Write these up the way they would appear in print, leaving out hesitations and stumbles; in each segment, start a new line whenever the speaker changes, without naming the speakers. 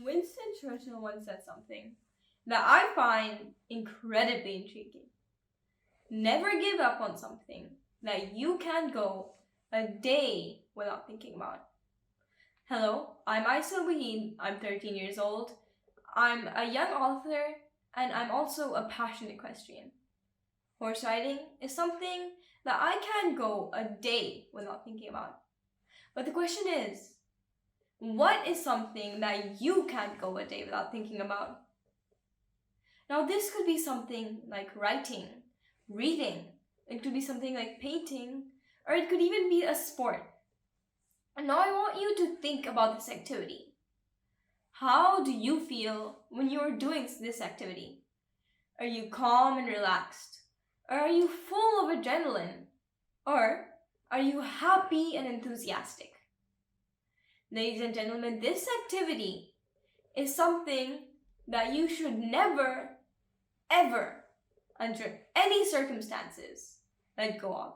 Winston Churchill once said something that I find incredibly intriguing. Never give up on something that you can't go a day without thinking about. Hello, I'm Aysal Waheed. I'm 13 years old. I'm a young author and I'm also a passionate equestrian. Horse riding is something that I can't go a day without thinking about. But the question is, what is something that you can't go a day without thinking about? Now, this could be something like writing, reading, it could be something like painting, or it could even be a sport. And now I want you to think about this activity. How do you feel when you are doing this activity? Are you calm and relaxed? Or are you full of adrenaline? Or are you happy and enthusiastic? Ladies and gentlemen, this activity is something that you should never, ever, under any circumstances, let go of.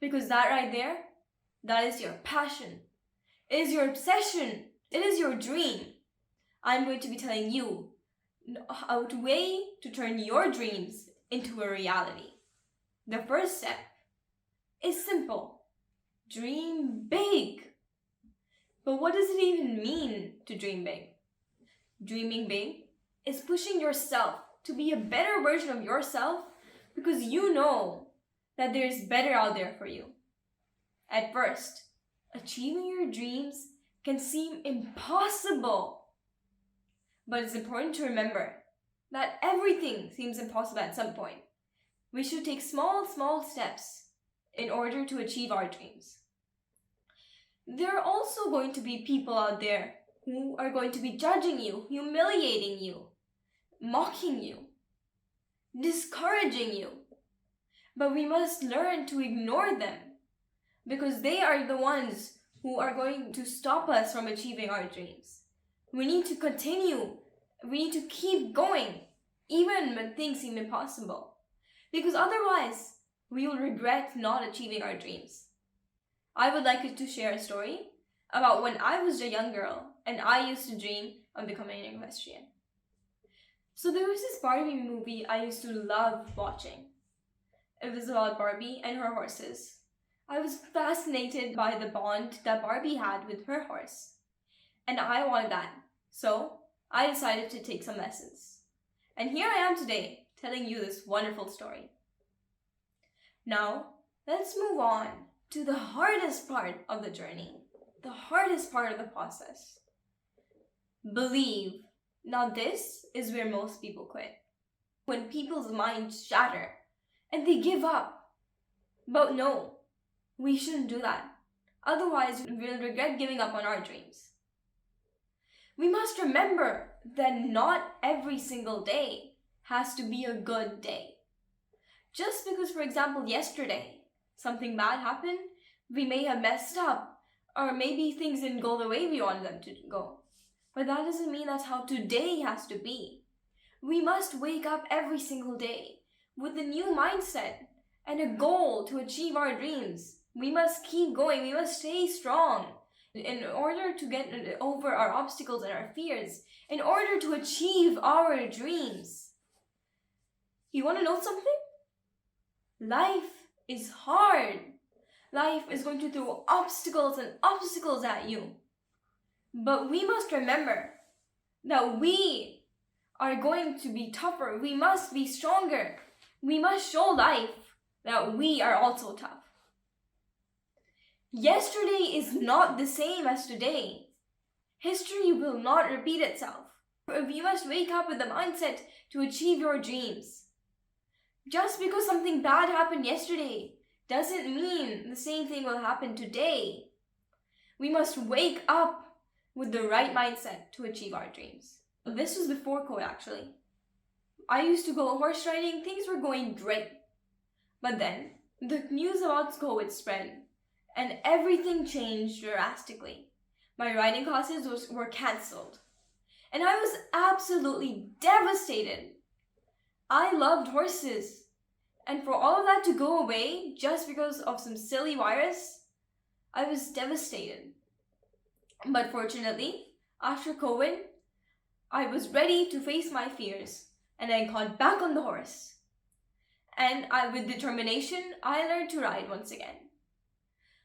Because that right there, that is your passion. It is your obsession. It is your dream. I'm going to be telling you a way to turn your dreams into a reality. The first step is simple. Dream big. But what does it even mean to dream big? Dreaming big is pushing yourself to be a better version of yourself because you know that there's better out there for you. At first, achieving your dreams can seem impossible. But it's important to remember that everything seems impossible at some point. We should take small steps in order to achieve our dreams. There are also going to be people out there who are going to be judging you, humiliating you, mocking you, discouraging you. But we must learn to ignore them because they are the ones who are going to stop us from achieving our dreams. We need to continue. We need to keep going even when things seem impossible. Because otherwise, we will regret not achieving our dreams. I would like to share a story about when I was a young girl and I used to dream of becoming an equestrian. So there was this Barbie movie I used to love watching. It was about Barbie and her horses. I was fascinated by the bond that Barbie had with her horse. And I wanted that. So I decided to take some lessons. And here I am today telling you this wonderful story. Now, let's move on to the hardest part of the journey, the hardest part of the process. Believe. Now this is where most people quit. When people's minds shatter and they give up. But no, we shouldn't do that. Otherwise, we'll regret giving up on our dreams. We must remember that not every single day has to be a good day. Just because, for example, yesterday, something bad happened, we may have messed up, or maybe things didn't go the way we wanted them to go. But that doesn't mean that's how today has to be. We must wake up every single day with a new mindset and a goal to achieve our dreams. We must keep going. We must stay strong in order to get over our obstacles and our fears, in order to achieve our dreams. You want to know something? Life is hard. Life is going to throw obstacles and obstacles at you. But we must remember that we are going to be tougher. We must be stronger. We must show life that we are also tough. Yesterday is not the same as today. History will not repeat itself. You must wake up with the mindset to achieve your dreams. Just because something bad happened yesterday doesn't mean the same thing will happen today. We must wake up with the right mindset to achieve our dreams. This was before COVID actually. I used to go horse riding, things were going great. But then the news about COVID spread and everything changed drastically. My riding classes were cancelled. And I was absolutely devastated. I loved horses. And for all of that to go away just because of some silly virus, I was devastated. But fortunately, after COVID, I was ready to face my fears and I got back on the horse. And with determination, I learned to ride once again.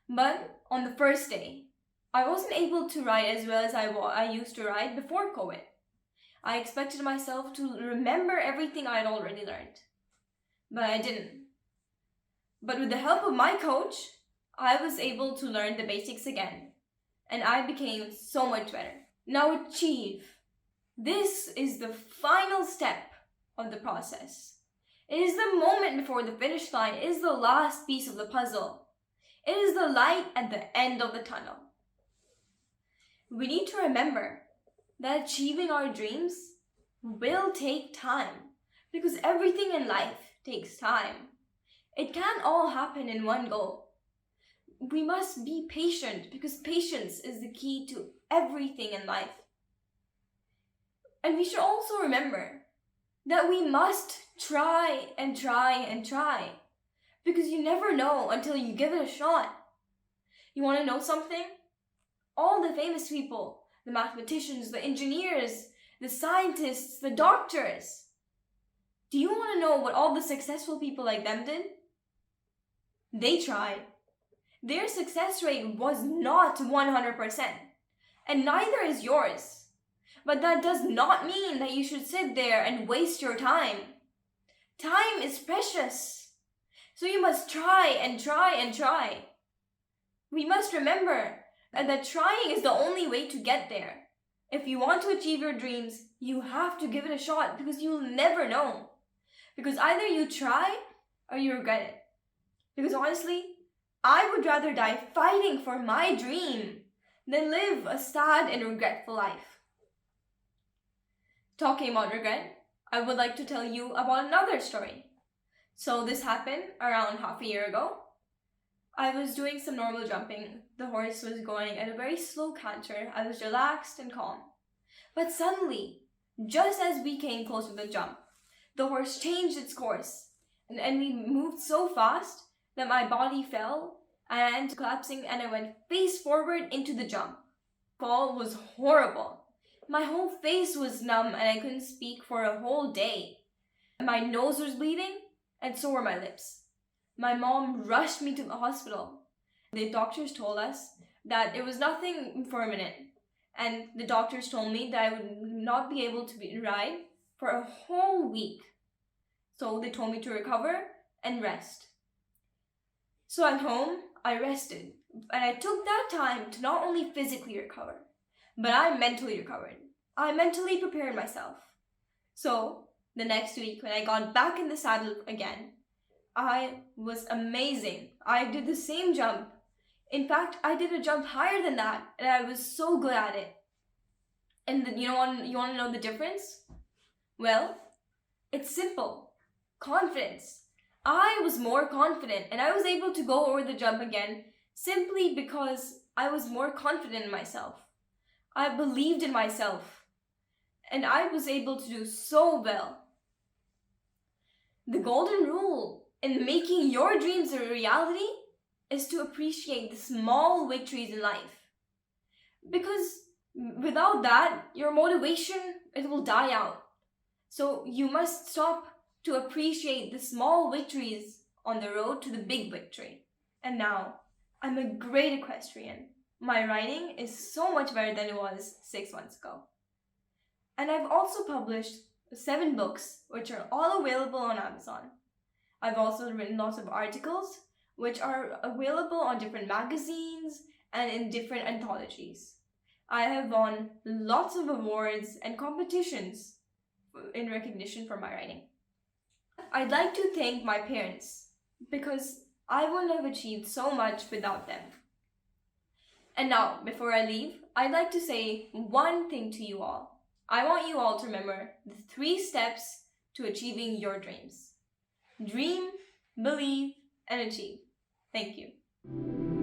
But on the first day, I wasn't able to ride as well as I used to ride before COVID. I expected myself to remember everything I had already learned, but I didn't. But with the help of my coach, I was able to learn the basics again, and I became so much better. Now achieve. This is the final step of the process. It is the moment before the finish line. It is the last piece of the puzzle. It is the light at the end of the tunnel. We need to remember that achieving our dreams will take time, because everything in life takes time. It can't all happen in one go. We must be patient, because patience is the key to everything in life. And we should also remember that we must try and try and try, because you never know until you give it a shot. You want to know something? All the famous people, the mathematicians, the engineers, the scientists, the doctors. Do you want to know what all the successful people like them did? They tried. Their success rate was not 100%, and neither is yours. But that does not mean that you should sit there and waste your time. Time is precious. So you must try and try and try. We must remember that trying is the only way to get there. If you want to achieve your dreams, you have to give it a shot, because you'll never know. Because either you try or you regret it. Because honestly, I would rather die fighting for my dream than live a sad and regretful life. Talking about regret, I would like to tell you about another story. So this happened around half a year ago. I was doing some normal jumping. The horse was going at a very slow canter. I was relaxed and calm. But suddenly, just as we came close to the jump, the horse changed its course. And we moved so fast that my body fell and collapsing, and I went face forward into the jump. The fall was horrible. My whole face was numb and I couldn't speak for a whole day. My nose was bleeding and so were my lips. My mom rushed me to the hospital. The doctors told us that it was nothing permanent, and the doctors told me that I would not be able to ride for a whole week. So they told me to recover and rest. So at home, I rested, and I took that time to not only physically recover, but I mentally recovered. I mentally prepared myself. So the next week, when I got back in the saddle again, I was amazing. I did the same jump. In fact, I did a jump higher than that, and I was so good at it. And you want to know the difference? Well, it's simple. Confidence. I was more confident, and I was able to go over the jump again simply because I was more confident in myself. I believed in myself, and I was able to do so well. The golden rule in making your dreams a reality is to appreciate the small victories in life. Because without that, your motivation, it will die out. So you must stop to appreciate the small victories on the road to the big victory. And now, I'm a great equestrian. My riding is so much better than it was 6 months ago. And I've also published 7 books, which are all available on Amazon. I've also written lots of articles, which are available on different magazines and in different anthologies. I have won lots of awards and competitions in recognition for my writing. I'd like to thank my parents, because I wouldn't have achieved so much without them. And now, before I leave, I'd like to say one thing to you all. I want you all to remember the 3 steps to achieving your dreams. Dream, believe, and achieve. Thank you.